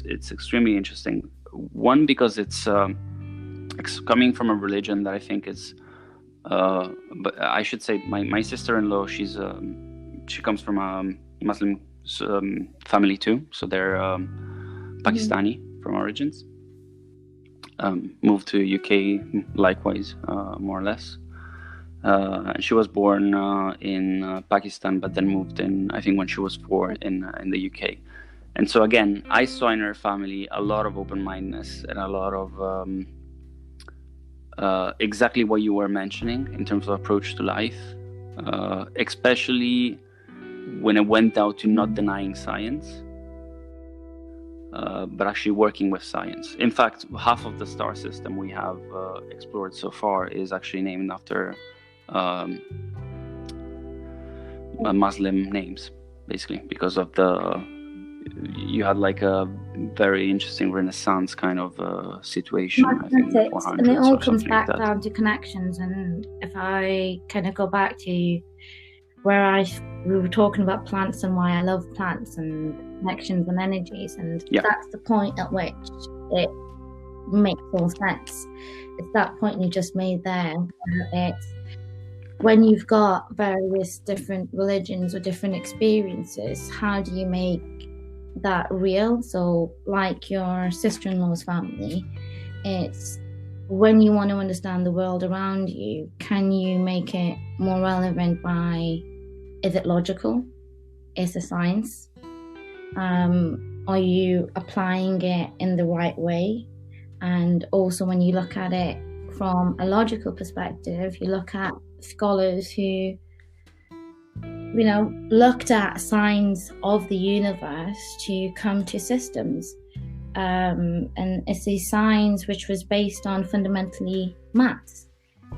it's extremely interesting. One, because it's coming from a religion that I think is, but I should say my sister-in-law, she comes from a Muslim family too, so they're Pakistani from origins. Moved to UK likewise, more or less. And she was born in Pakistan, but then moved in, I think, when she was 4 in the UK. And so again, I saw in her family a lot of open-mindedness and a lot of exactly what you were mentioning in terms of approach to life, especially when it went down to not denying science, but actually working with science. In fact, half of the star system we have explored so far is actually named after Muslim names, basically, because of you had like a very interesting Renaissance kind of situation, I think, and it all comes back down to connections. And if I kind of go back to where we were talking about plants and why I love plants and connections and energies, and that's the point at which it makes all sense. It's that point you just made there. It's when you've got various different religions or different experiences, how do you make that real? So like your sister-in-law's family, it's when you want to understand the world around you, can you make it more relevant by, is it logical? Is it science? Are you applying it in the right way? And also when you look at it from a logical perspective, you look at scholars who, looked at signs of the universe to come to systems. And it's these signs which was based on fundamentally maths.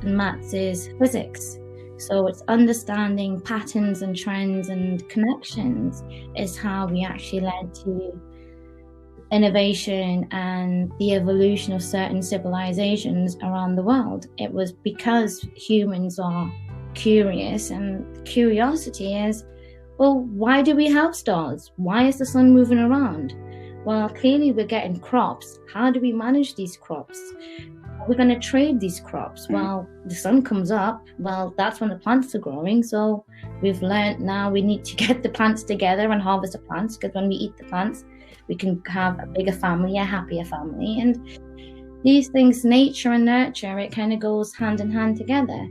And maths is physics. So it's understanding patterns and trends and connections is how we actually led to innovation and the evolution of certain civilizations around the world. It was because humans are curious, and curiosity is, well, why do we have stars? Why is the sun moving around? Well, clearly we're getting crops. How do we manage these crops? We're going to trade these crops. Well, the sun comes up. Well, that's when the plants are growing. So we've learned now we need to get the plants together and harvest the plants, because when we eat the plants, we can have a bigger family, a happier family. And these things, nature and nurture, it kind of goes hand in hand together.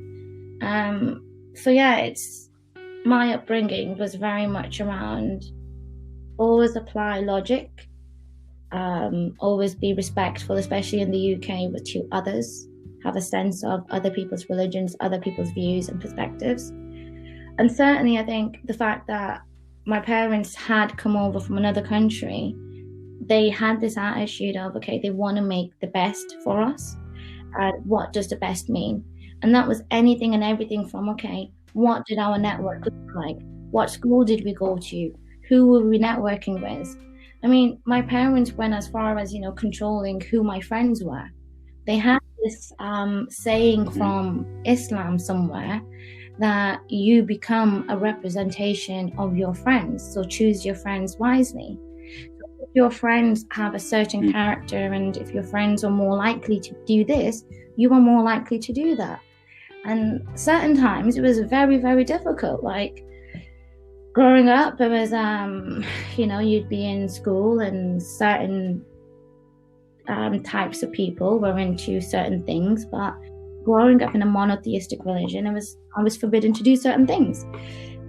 So yeah, it's my upbringing was very much around always apply logic, always be respectful, especially in the UK, to others, have a sense of other people's religions, other people's views and perspectives. And certainly I think the fact that my parents had come over from another country, they had this attitude of, okay, they want to make the best for us. What does the best mean? And that was anything and everything from, okay, what did our network look like? What school did we go to? Who were we networking with? I mean, my parents went as far as, controlling who my friends were. They had this saying from Islam somewhere that you become a representation of your friends. So choose your friends wisely. So if your friends have a certain character, and if your friends are more likely to do this, you are more likely to do that. And certain times it was very, very difficult. Like growing up, it was, you'd be in school and certain types of people were into certain things. But growing up in a monotheistic religion, I was forbidden to do certain things.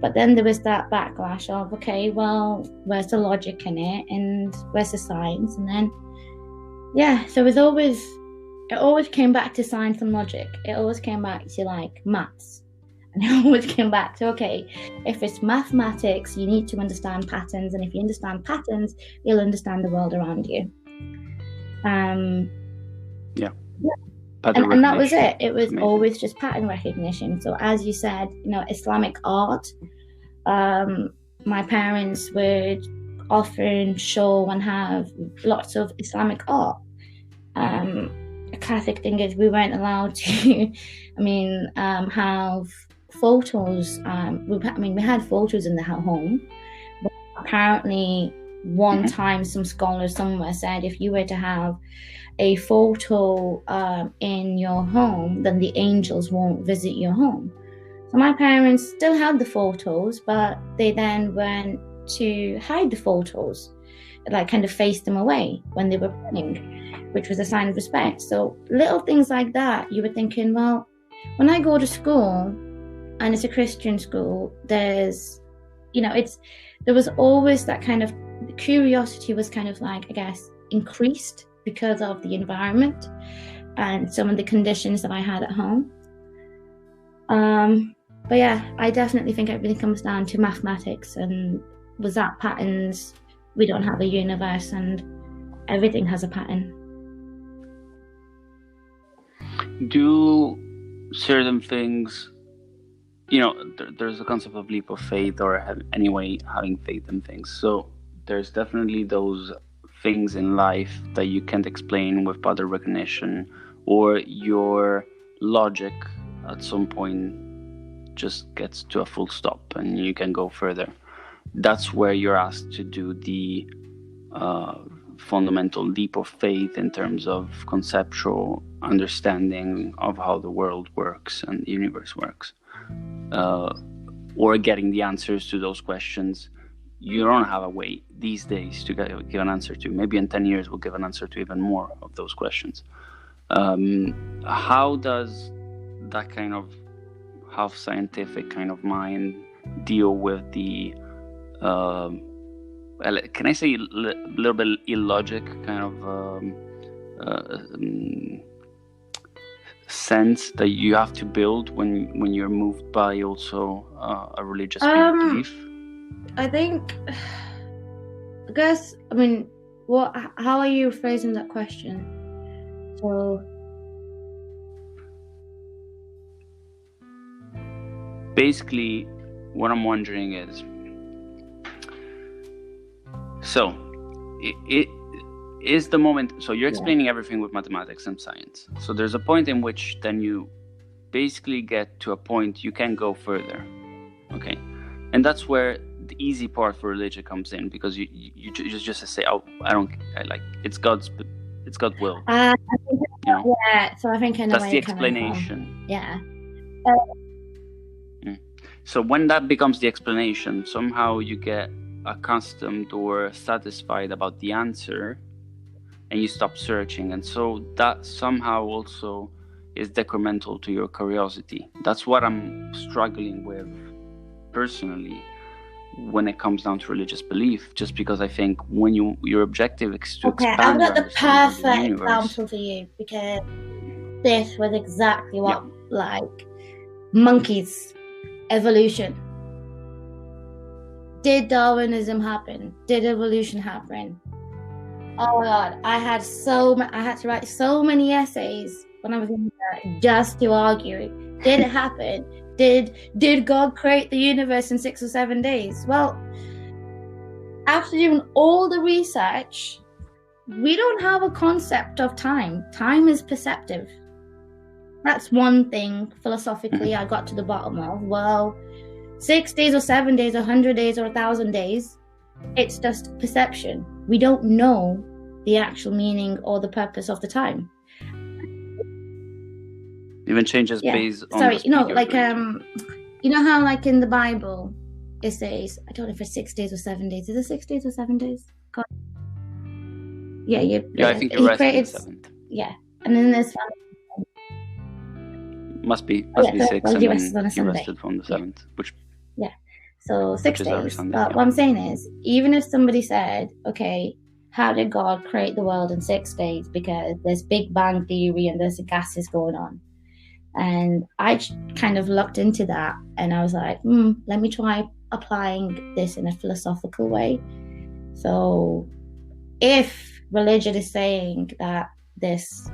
But then there was that backlash of, okay, well, where's the logic in it? And where's the science? And then, so it always came back to science and logic. It always came back to like maths. And it always came back to, okay, if it's mathematics, you need to understand patterns. And if you understand patterns, you'll understand the world around you. And that was it. It was always just pattern recognition. So as you said, Islamic art, my parents would often show and have lots of Islamic art. A classic thing is we weren't allowed to, have photos. We had photos in the home, but apparently one time some scholar somewhere said if you were to have a photo in your home, then the angels won't visit your home. So my parents still had the photos, but they then went to hide the photos, like kind of faced them away when they were praying, which was a sign of respect. So little things like that, you were thinking, well, when I go to school and it's a Christian school, there's, there was always that kind of curiosity was kind of like, I guess, increased because of the environment and some of the conditions that I had at home. But yeah, I definitely think everything comes down to mathematics, and without patterns, we don't have a universe, and everything has a pattern. Do certain things, there's a concept of leap of faith, or having faith in things. So there's definitely those things in life that you can't explain with pattern recognition, or your logic at some point just gets to a full stop and you can go further. That's where you're asked to do the fundamental leap of faith in terms of conceptual understanding of how the world works and the universe works, or getting the answers to those questions. You don't have a way these days to give an answer to. Maybe in 10 years we'll give an answer to even more of those questions. How does that kind of half scientific kind of mind deal with the can I say a little bit illogic kind of sense that you have to build when you're moved by also a religious belief? I guess, how are you phrasing that question? So basically, what I'm wondering is, so it is the moment. So you're explaining everything with mathematics and science. So there's a point in which then you basically get to a point you can go further. Okay, and that's where the easy part for religion comes in, because you just say, oh, it's God's will. Yeah, so I think I know that's the explanation. Yeah. So when that becomes the explanation, somehow you get accustomed or satisfied about the answer and you stop searching, and so that somehow also is detrimental to your curiosity. That's what I'm struggling with personally when it comes down to religious belief, just because I think when your objective is to expand. I've got the perfect example for you, because this was exactly what monkeys, evolution. Did Darwinism happen? Did evolution happen? Oh my God, I had to write so many essays when I was in there just to argue it. Did it happen? Did God create the universe in 6 or 7 days? Well, after doing all the research, we don't have a concept of time. Time is perceptive. That's one thing philosophically I got to the bottom of. Well, 6 days or 7 days, 100 days or 1,000 days, it's just perception. We don't know the actual meaning or the purpose of the time. Even changes based on how like in the Bible it says, I don't know if it's 6 days or 7 days. Is it 6 days or 7 days? God. Yeah, I think you're right. 7th. Yeah, and then there's must be 6, and then you rested from the 7th, which so 6 days. But what I'm saying is, even if somebody said, okay, how did God create the world in 6 days? Because there's Big Bang theory and there's gases going on. And I kind of looked into that and I was like, let me try applying this in a philosophical way. So if religion is saying that this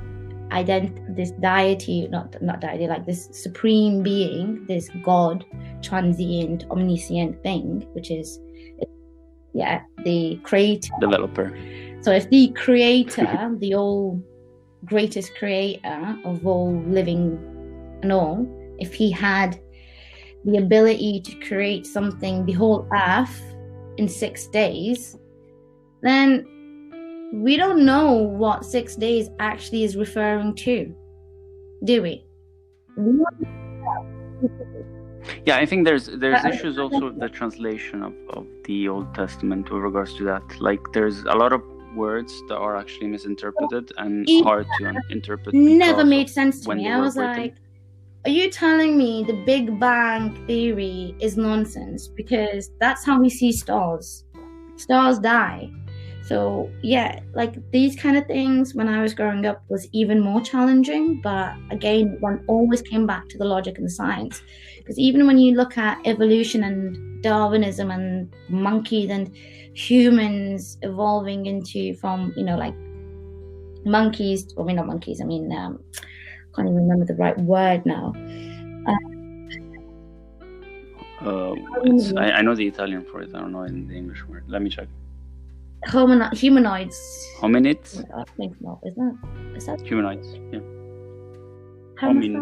deity, not deity, like this supreme being, this God, transient, omniscient thing, which is the creator, developer. So if the creator, the all greatest creator of all living and all, if he had the ability to create something, the whole earth, in 6 days, then we don't know what 6 days actually is referring to, do we? Yeah, I think there's issues also with the translation of the Old Testament with regards to that. Like, there's a lot of words that are actually misinterpreted and hard to interpret. Never made sense to me. I was like, are you telling me the Big Bang Theory is nonsense? Because that's how we see stars. Stars die. So yeah, like these kind of things when I was growing up was even more challenging. But again, one always came back to the logic and the science. Because even when you look at evolution and Darwinism and monkeys and humans evolving into from, like monkeys, not monkeys, I mean, can't even remember the right word now. I know the Italian for it. I don't know the English word. Let me check. Humanoids. Hominids? I think not. Is that humanoids? Yeah. Hominid.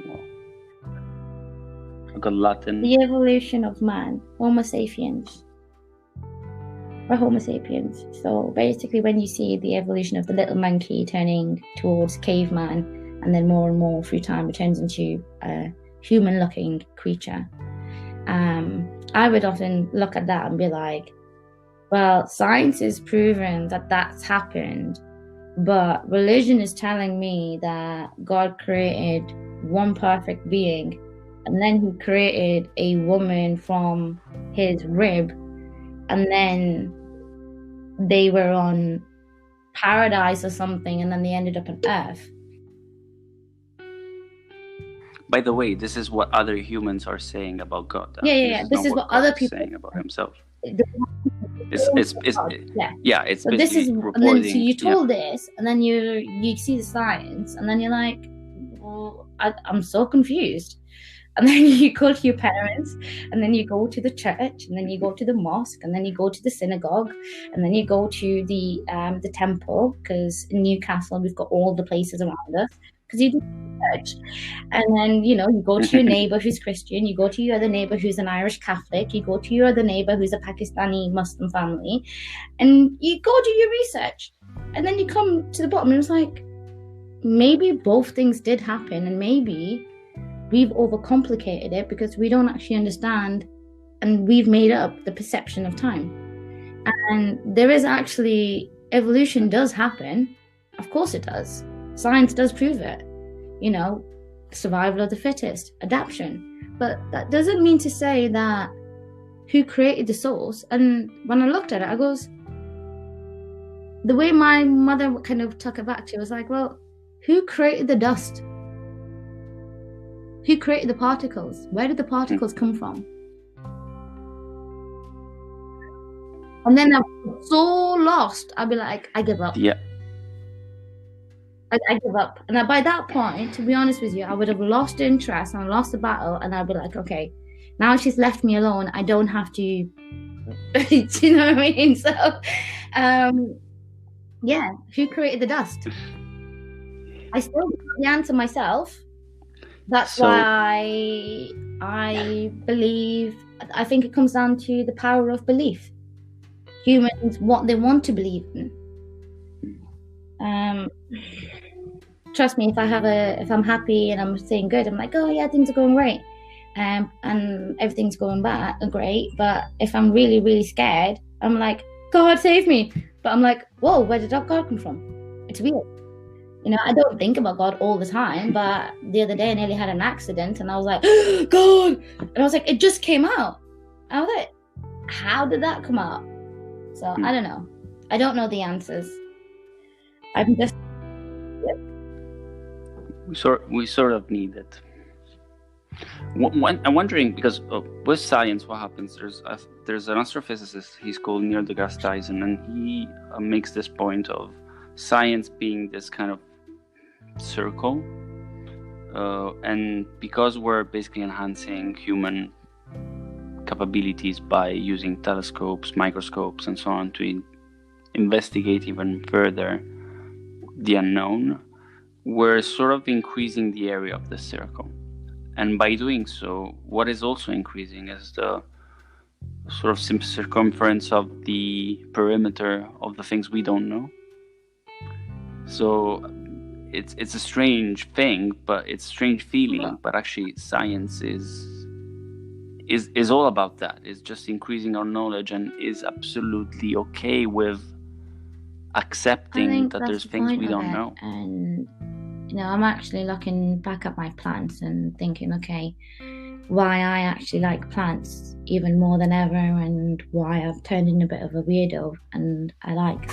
Wow. I got Latin. The evolution of man, Homo sapiens. Or Homo sapiens. So basically, when you see the evolution of the little monkey turning towards caveman, and then more and more through time it turns into a human-looking creature, I would often look at that and be like, well, science has proven that that's happened, but religion is telling me that God created one perfect being, and then he created a woman from his rib, and then they were on paradise or something, and then they ended up on Earth. By the way, this is what other humans are saying about God. Yeah. This is what other people are saying about himself. It's it's so this is, and then so you told this, and then you see the science, and then you're like, well, I'm so confused. And then you go to your parents, and then you go to the church, and then you go to the mosque, and then you go to the synagogue, and then you go to the temple, because in Newcastle we've got all the places around us, because you do church. And then you go to your neighbor who's Christian, you go to your other neighbor who's an Irish Catholic, you go to your other neighbor who's a Pakistani Muslim family, and you go do your research, and then you come to the bottom, and it's like, maybe both things did happen, and maybe we've overcomplicated it because we don't actually understand, and we've made up the perception of time. And there is actually, evolution does happen. Of course it does. Science does prove it. Survival of the fittest, adaptation. But that doesn't mean to say that who created the source. And when I looked at it, I goes, the way my mother kind of took it back to, was like, well, who created the dust? Who created the particles? Where did the particles come from? And then I'm so lost, I'd be like, I give up. Yeah. I give up. And by that point, to be honest with you, I would have lost interest and lost the battle, and I'd be like, okay, now she's left me alone, I don't have to, do you know what I mean? So, yeah, who created the dust? I still don't know the answer myself. That's why I believe, I think it comes down to the power of belief. Humans, what they want to believe in. Trust me, if I'm happy and I'm saying good, I'm like, oh yeah, things are going great. And everything's going bad, great. But if I'm really, really scared, I'm like, God save me. But I'm like, whoa, where did that God come from? It's weird. I don't think about God all the time, but the other day I nearly had an accident, and I was like, oh, God! And I was like, it just came out. I was like, how did that come out? So I don't know. I don't know the answers. I'm just... We sort of need it. I'm wondering, because with science, what happens? There's an astrophysicist. He's called Neil deGrasse Tyson, and he makes this point of science being this kind of circle, and because we're basically enhancing human capabilities by using telescopes, microscopes, and so on to investigate even further the unknown, we're sort of increasing the area of the circle. And by doing so, what is also increasing is sort of circumference of the perimeter of the things we don't know. So it's a strange thing, but it's a strange feeling. But actually, science is all about that. It's just increasing our knowledge, and is absolutely okay with accepting that there's things we don't know. And I'm actually looking back at my plants and thinking, okay, why I actually like plants even more than ever, and why I've turned into a bit of a weirdo, and I like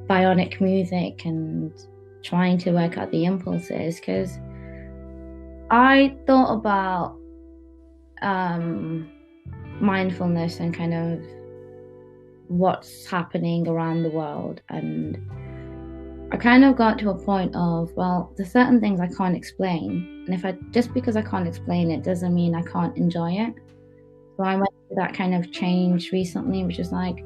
bionic music and trying to work out the impulses, because I thought about mindfulness and kind of what's happening around the world, and I kind of got to a point of, well, there's certain things I can't explain, and just because I can't explain it doesn't mean I can't enjoy it. So I went through that kind of change recently, which is like,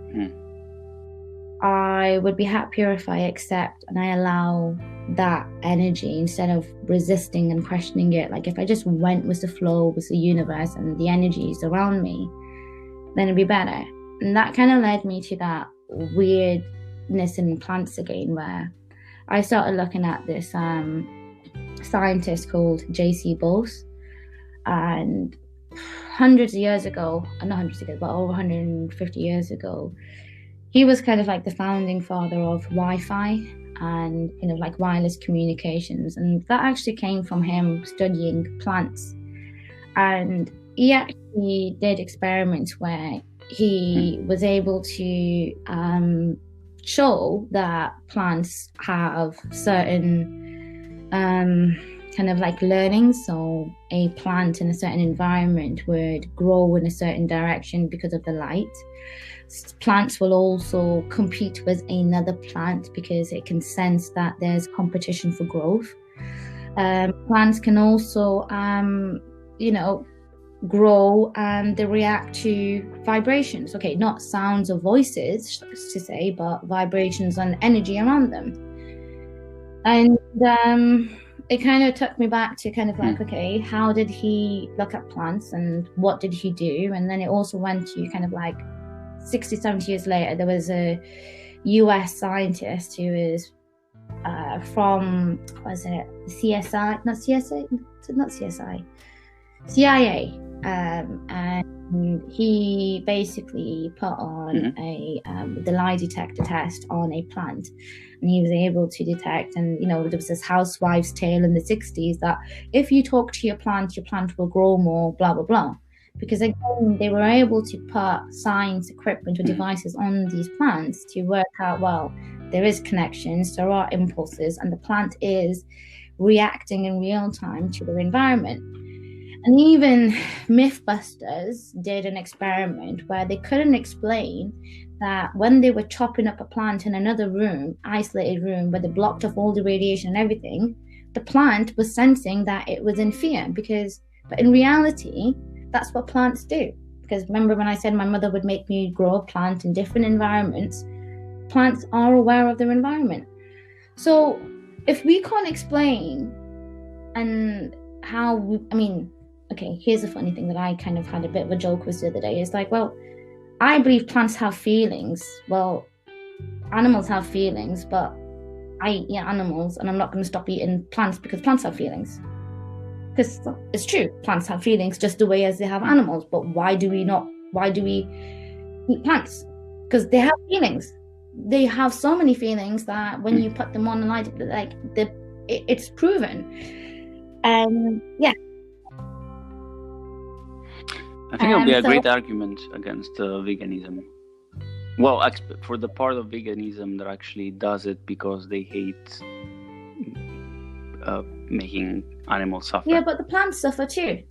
I would be happier if I accept and I allow that energy instead of resisting and questioning it. Like if I just went with the flow with the universe and the energies around me, then it'd be better. And that kind of led me to that weirdness in plants again, where I started looking at this scientist called J.C. Bose, and hundreds of years ago, not hundreds of years, but over 150 years ago, he was kind of like the founding father of Wi-Fi and kind of like wireless communications. And that actually came from him studying plants. And he actually did experiments where he was able to show that plants have certain kind of like learning. So a plant in a certain environment would grow in a certain direction because of the light. Plants will also compete with another plant because it can sense that there's competition for growth. Plants can also, grow and they react to vibrations. Okay, not sounds or voices to say, but vibrations and energy around them. And it kind of took me back to kind of like, okay, how did he look at plants and what did he do? And then it also went to kind of like 60, 70 years later, there was a US scientist who is from, CIA. And he basically put on the lie detector test on a plant, and he was able to detect, and there was this housewife's tale in the 60s that if you talk to your plant will grow more, blah blah blah, because again they were able to put science equipment or devices on these plants to work out, well, there is connections, there are impulses, and the plant is reacting in real time to their environment. And even Mythbusters did an experiment where they couldn't explain that when they were chopping up a plant in another room, isolated room, where they blocked off all the radiation and everything, the plant was sensing that it was in fear. But in reality, that's what plants do. Because remember when I said my mother would make me grow a plant in different environments, plants are aware of their environment. So if we can't explain and how okay, here's a funny thing that I kind of had a bit of a joke with the other day. It's like, well, I believe plants have feelings. Well, animals have feelings, but I eat animals and I'm not going to stop eating plants because plants have feelings. Because it's true, plants have feelings just the way as they have animals. But why do we eat plants? Because they have feelings. They have so many feelings that when you put them on a light, it's proven. And yeah. I think it'll be a great argument against veganism. Well, for the part of veganism that actually does it because they hate making animals suffer. Yeah, but the plants suffer too.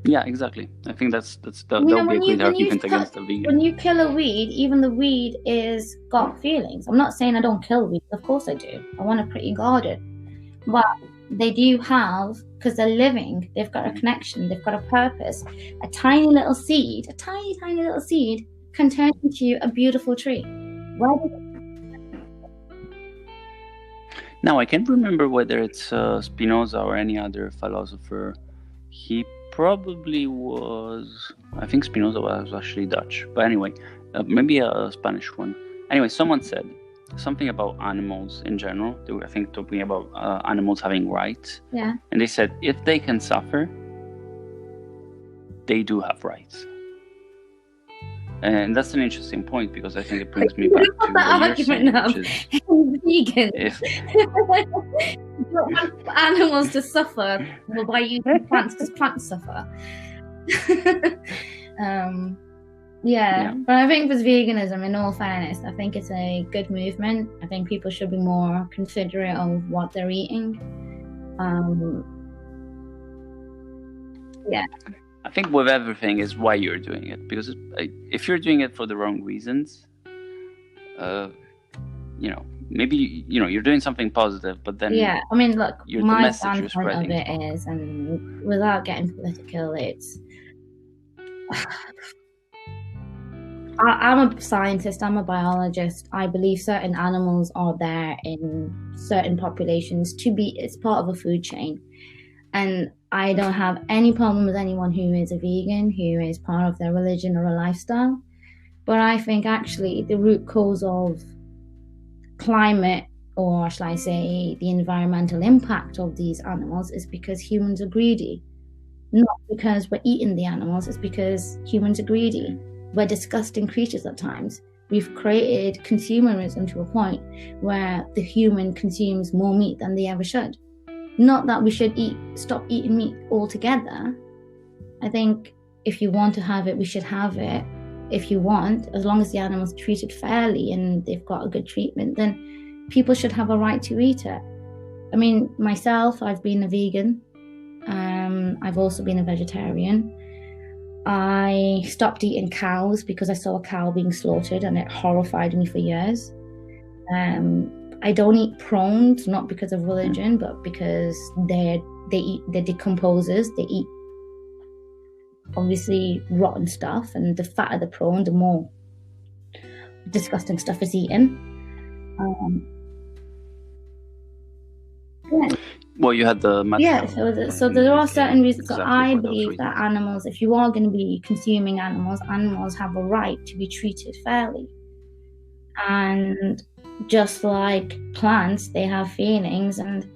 Yeah, exactly. I think that'll be a great argument against the vegan. When you kill a weed, even the weed is got feelings. I'm not saying I don't kill weeds. Of course I do. I want a pretty garden. But they do have, because they're living, they've got a connection, they've got a purpose. A tiny little seed can turn into a beautiful tree. Now, I can't remember whether it's Spinoza or any other philosopher. He probably was, I think Spinoza was actually Dutch, but anyway, maybe a Spanish one. Anyway, someone said something about animals in general. They were, I think, talking about animals having rights. Yeah. And they said if they can suffer, they do have rights. And that's an interesting point, because I think it brings me back to what you're saying, which is vegan. If you don't want animals to suffer by using plants, because plants suffer. Yeah, but I think with veganism, in all fairness, I think it's a good movement. I think people should be more considerate of what they're eating. Yeah. I think with everything is why you're doing it, because if you're doing it for the wrong reasons, maybe you're doing something positive, but then I mean, look, my standpoint of it is, and without getting political, it's I'm a scientist, I'm a biologist. I believe certain animals are there in certain populations it's part of a food chain. And I don't have any problem with anyone who is a vegan, who is part of their religion or a lifestyle. But I think actually the root cause of climate, or shall I say the environmental impact of these animals, is because humans are greedy. Not because we're eating the animals, it's because humans are greedy. We're disgusting creatures at times. We've created consumerism to a point where the human consumes more meat than they ever should. Not that we should stop eating meat altogether. I think if you want to have it, we should have it. If you want, as long as the animal's treated fairly and they've got a good treatment, then people should have a right to eat it. I mean, myself, I've been a vegan. I've also been a vegetarian. I stopped eating cows because I saw a cow being slaughtered and it horrified me for years. I don't eat prawns, not because of religion, but because they're decomposers. They eat obviously rotten stuff, and the fatter the prawn, the more disgusting stuff is eaten. Well, you had the so there are certain reasons. So I believe that animals, if you are going to be consuming animals have a right to be treated fairly. And just like plants, they have feelings. And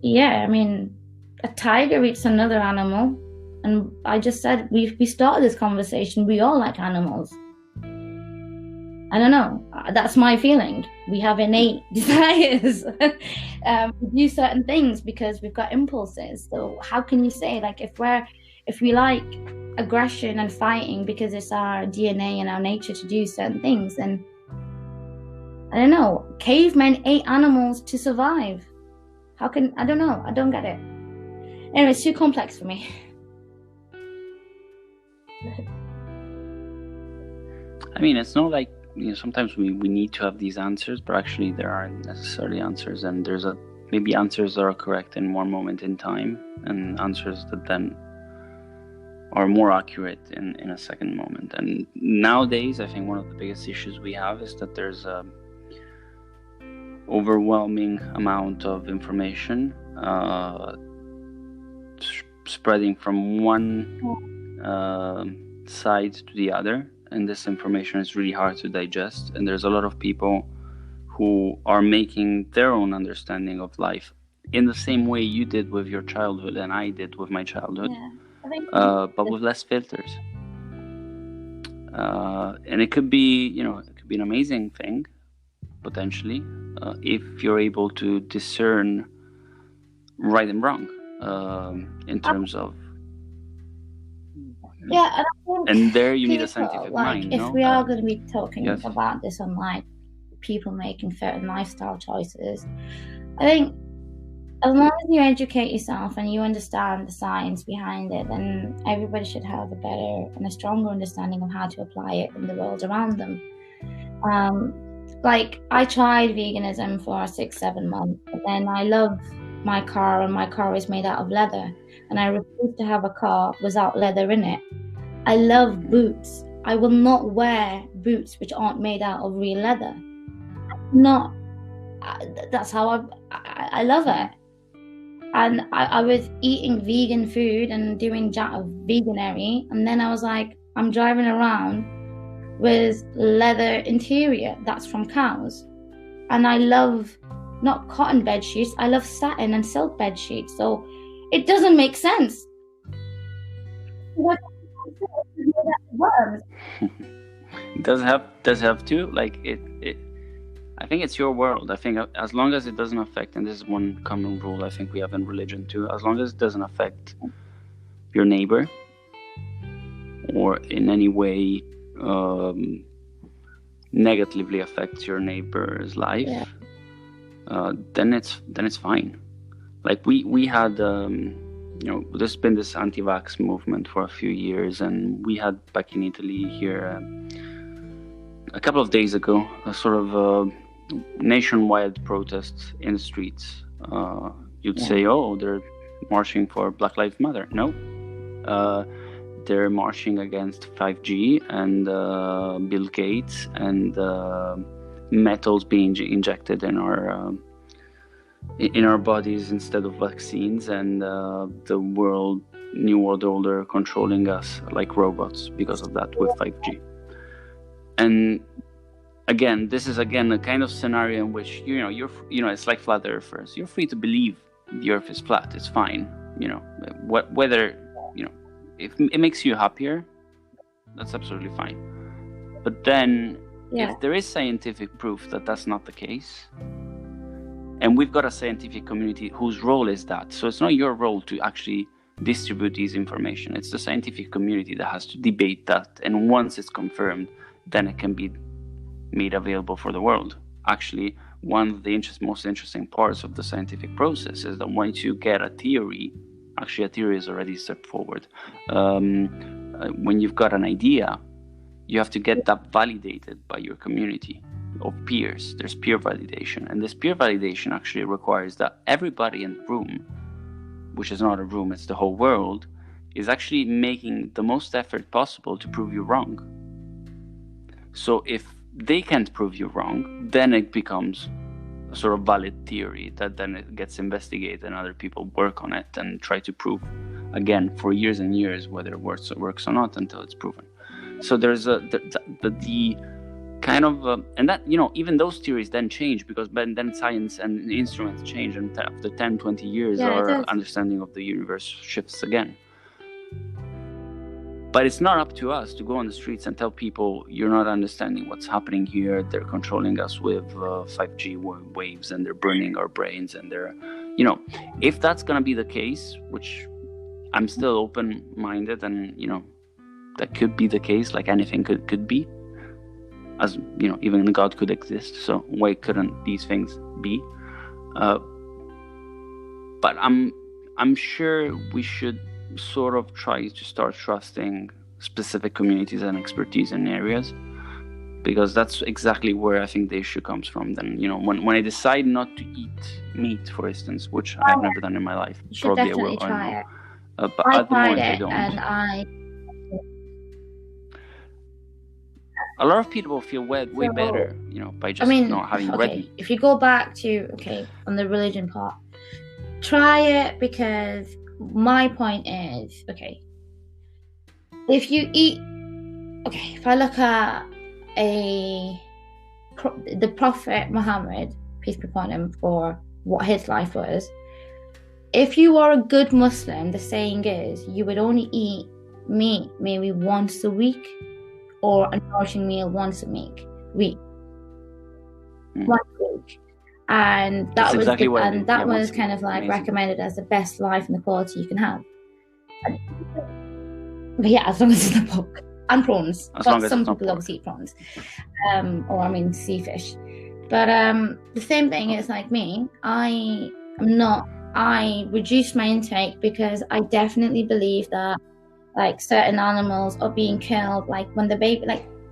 I mean, a tiger eats another animal. And I just said, we started this conversation, we all like animals. I don't know, that's my feeling. We have innate desires to do certain things because we've got impulses. So how can you say, like, if we like aggression and fighting because it's our DNA and our nature to do certain things, then I don't know, cavemen ate animals to survive. I don't know, I don't get it. Anyway, it's too complex for me. I mean, it's not like, sometimes we need to have these answers, but actually there aren't necessarily answers, and there's maybe answers that are correct in one moment in time, and answers that then are more accurate in a second moment. And nowadays, I think one of the biggest issues we have is that there's a overwhelming amount of information spreading from one side to the other. And this information is really hard to digest, and there's a lot of people who are making their own understanding of life in the same way you did with your childhood and I did with my childhood, but with less filters. And it could be, an amazing thing potentially if you're able to discern right and wrong in terms of. Yeah, and there you need a scientific mind. If we are going to be talking about this on like people making certain lifestyle choices, I think as long as you educate yourself and you understand the science behind it, then everybody should have a better and a stronger understanding of how to apply it in the world around them. Like I tried veganism for 6-7 months, and then I love my car, and my car is made out of leather, and I refuse to have a car without leather in it. I love boots. I will not wear boots which aren't made out of real leather. That's how I love it. And I was eating vegan food and doing veganary, and then I was like, I'm driving around with leather interior that's from cows, and I love not cotton bed sheets, I love satin and silk bed sheets, so it doesn't make sense. It does have to, like, it I think it's your world. I think as long as it doesn't affect, and this is one common rule I think we have in religion too, as long as it doesn't affect your neighbor or in any way negatively affects your neighbor's life, then it's fine. Like we had there's been this anti-vax movement for a few years, and we had back in Italy here a couple of days ago a sort of nationwide protests in the streets. You'd say, oh, they're marching for Black Lives Matter. No, they're marching against 5G and Bill Gates and metals being injected in our bodies instead of vaccines, and the new world order controlling us like robots because of that with 5G. And again, this is a kind of scenario in which it's like flat earthers. You're free to believe the earth is flat. It's fine. Whether if it makes you happier, that's absolutely fine. But then if there is scientific proof that that's not the case, and we've got a scientific community whose role is that, so it's not your role to actually distribute this information. It's the scientific community that has to debate that, and once it's confirmed, then it can be made available for the world. Actually, one of the most interesting parts of the scientific process is that once you get a theory, actually a theory is already a step forward. When you've got an idea, you have to get that validated by your community of peers. There's peer validation, and this peer validation actually requires that everybody in the room, which is not a room, it's the whole world, is actually making the most effort possible to prove you wrong. So if they can't prove you wrong, then it becomes a sort of valid theory that then it gets investigated and other people work on it and try to prove again for years and years whether it works or not until it's proven. So there's the kind of and that even those theories then change, because then science and instruments change, and after 10-20 years our understanding of the universe shifts again. But it's not up to us to go on the streets and tell people, you're not understanding what's happening here. They're controlling us with 5G waves, and they're burning our brains, and they're, if that's going to be the case, which I'm still open-minded, and, that could be the case, like anything could be, as, even God could exist. So why couldn't these things be? But I'm sure we should sort of try to start trusting specific communities and expertise in areas, because that's exactly where I think the issue comes from. Then when I decide not to eat meat, for instance, which I've never done in my life, you should probably definitely I will. try it. But at the moment I don't. And a lot of people feel way better, by just not having red meat. If you go back to on the religion part, try it, because my point is, if you eat, if I look at the Prophet Muhammad, peace be upon him, for what his life was, if you are a good Muslim, the saying is you would only eat meat maybe once a week, or a nourishing meal once a week. Once a week. And that was exactly was kind of like recommended as the best life and the quality you can have. But as long as it's in the book. And prawns. But some people obviously eat prawns. Sea fish. But the same thing is like me. I reduced my intake because I definitely believe that certain animals are being killed, when the baby,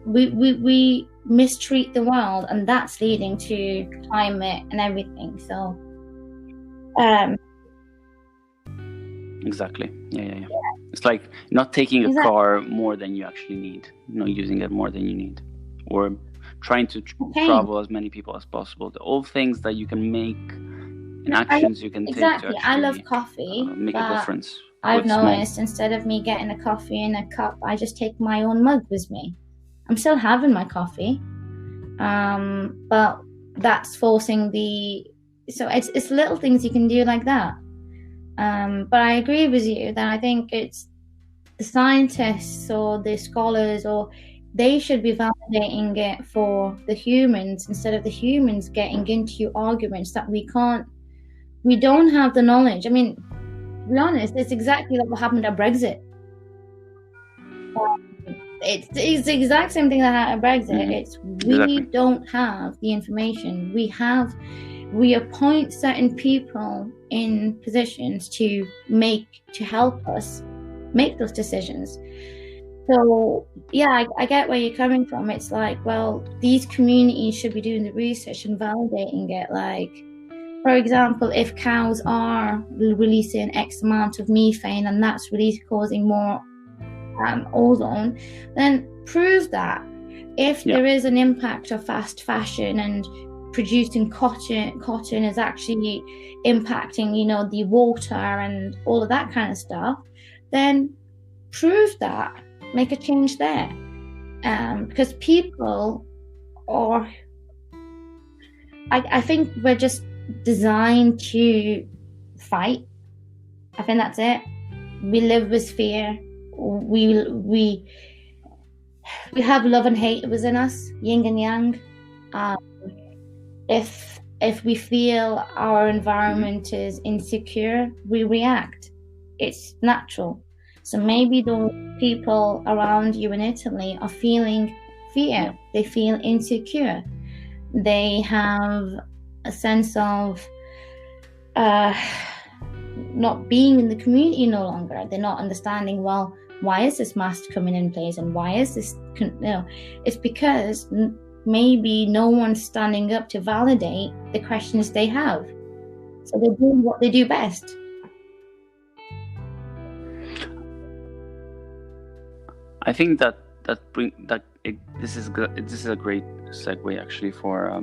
we mistreat the world, and that's leading to climate and everything. So exactly. Yeah. It's like not taking a car more than you actually need, using it more than you need, or trying to travel as many people as possible. All things that you can make in actions you can exactly. take to actually I love coffee, make a difference. I've noticed instead of me getting a coffee in a cup, I just take my own mug with me. I'm still having my coffee, but that's forcing so it's little things you can do like that. But I agree with you that I think it's the scientists or the scholars, or they should be validating it for the humans instead of the humans getting into arguments that we don't have the knowledge. I mean, to be honest, it's exactly like what happened at Brexit. It's the exact same thing that happened at Brexit. It's we don't have the information. We appoint certain people in positions to help us make those decisions. So yeah, I get where you're coming from. It's like, well, these communities should be doing the research and validating it. Like, for example, if cows are releasing X amount of methane and that's causing more ozone, then prove that. If there is an impact of fast fashion and producing cotton is actually impacting, the water and all of that kind of stuff, then prove that. Make a change there. Because people are... I think we're just designed to fight. I think that's it. We live with fear. We have love and hate within us, yin and yang. If we feel our environment is insecure, we react. It's natural. So maybe those people around you in Italy are feeling fear. They feel insecure. They have a sense of not being in the community no longer. They're not understanding, well, why is this mask coming in place and why is this, it's because maybe no one's standing up to validate the questions they have. So they're doing what they do best. I think this is a great segue actually for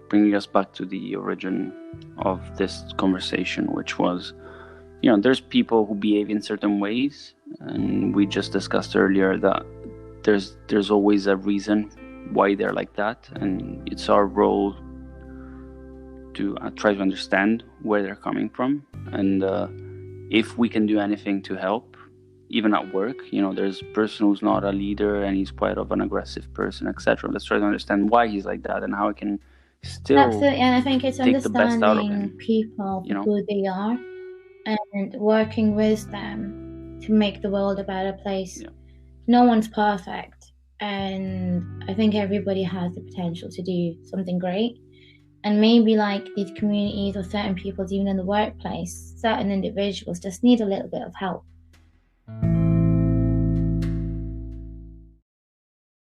bringing us back to the origin of this conversation, which was, there's people who behave in certain ways, and we just discussed earlier that there's always a reason why they're like that, and it's our role to try to understand where they're coming from, and if we can do anything to help. Even at work, there's a person who's not a leader and he's quite of an aggressive person, etc. Let's try to understand why he's like that and how I can still absolutely. And I think it's take the best out of him. People who they are and working with them to make the world a better place. Yeah. No one's perfect, and I think everybody has the potential to do something great. And maybe like these communities or certain people, even in the workplace, certain individuals just need a little bit of help.